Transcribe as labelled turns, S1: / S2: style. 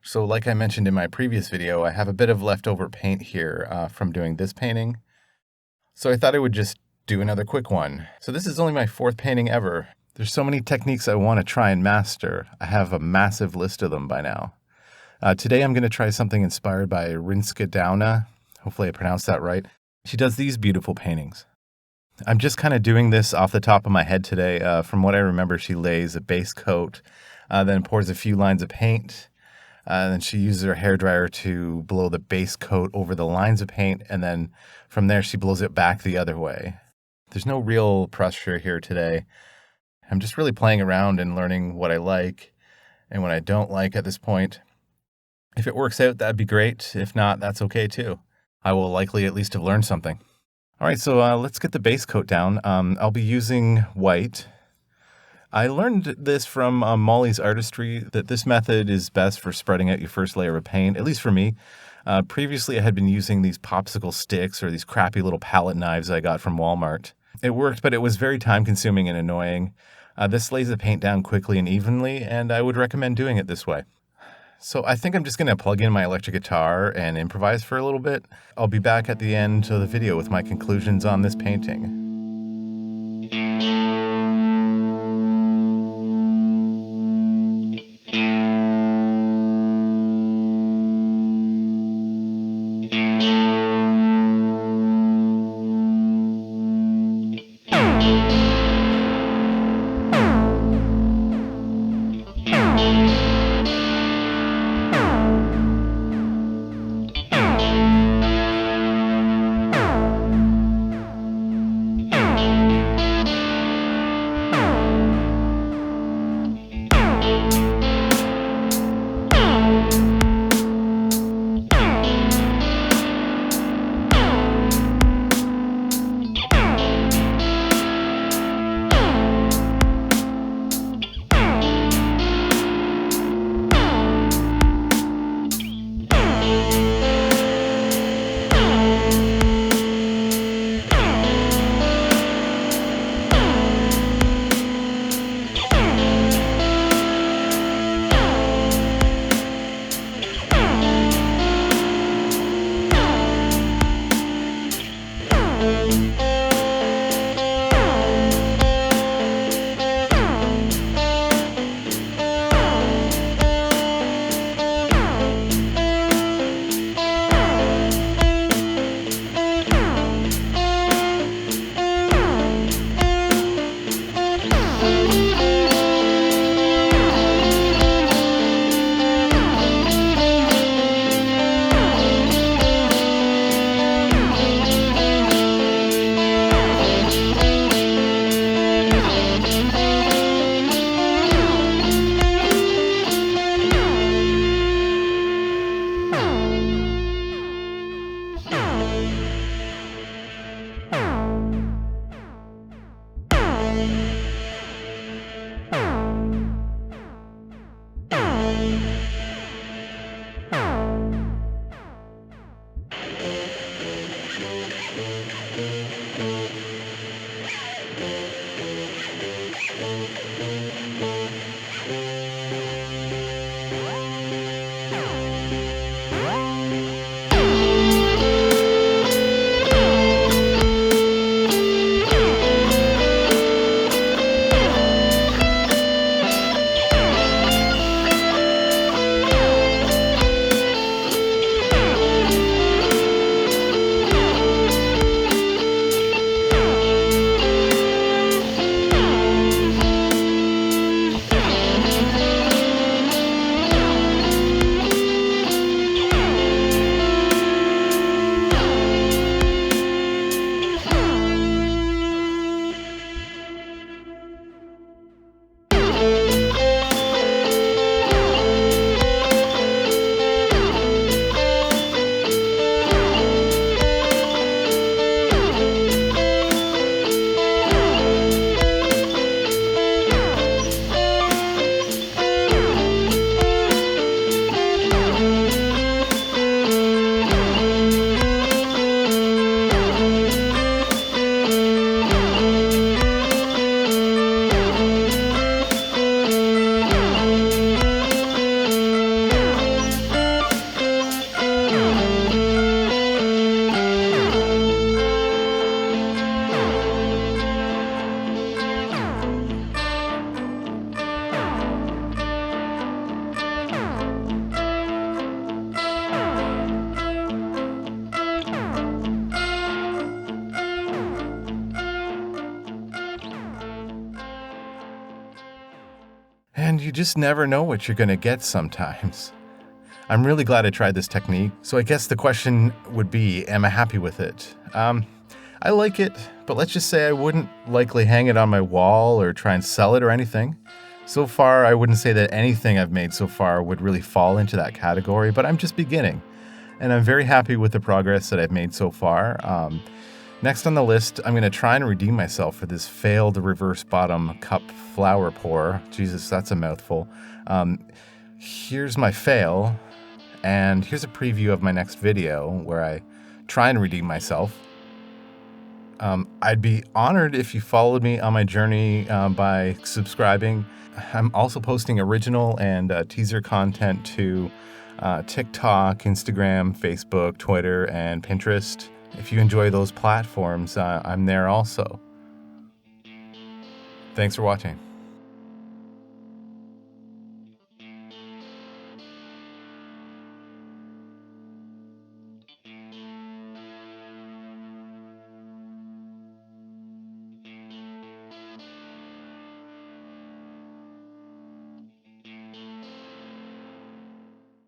S1: So like I mentioned in my previous video, I have a bit of leftover paint here from doing this painting. So I thought I would just do another quick one. So this is only my fourth painting ever. There's so many techniques I want to try and master. I have a massive list of them by now. Today I'm going to try something inspired by Rinska Dauna. Hopefully I pronounced that right. She does these beautiful paintings. I'm just kind of doing this off the top of my head today. From what I remember, she lays a base coat, then pours a few lines of paint. Then she uses her hairdryer to blow the base coat over the lines of paint, and then from there she blows it back the other way. There's no real pressure here today. I'm just really playing around and learning what I like and what I don't like at this point. If it works out, that'd be great. If not, that's okay too. I will likely at least have learned something. All right, so let's get the base coat down. I'll be using white. I learned this from Molly's Artistry, that this method is best for spreading out your first layer of paint, at least for me. Previously, I had been using these popsicle sticks or these crappy little palette knives I got from Walmart. It worked, but it was very time-consuming and annoying. This lays the paint down quickly and evenly, and I would recommend doing it this way. So I think I'm just going to plug in my electric guitar and improvise for a little bit. I'll be back at the end of the video with my conclusions on this painting. you just never know what you're going to get sometimes. I'm really glad I tried this technique. So I guess the question would be, am I happy with it? I like it, but let's just say I wouldn't likely hang it on my wall or try and sell it or anything. So far, I wouldn't say that anything I've made so far would really fall into that category, but I'm just beginning. And I'm very happy with the progress that I've made so far. Next on the list, I'm going to try and redeem myself for this failed reverse bottom cup flower pour. Jesus, that's a mouthful. Here's my fail, and here's a preview of my next video where I try and redeem myself. I'd be honored if you followed me on my journey by subscribing. I'm also posting original and teaser content to TikTok, Instagram, Facebook, Twitter, and Pinterest. If you enjoy those platforms, I'm there also. Thanks for watching.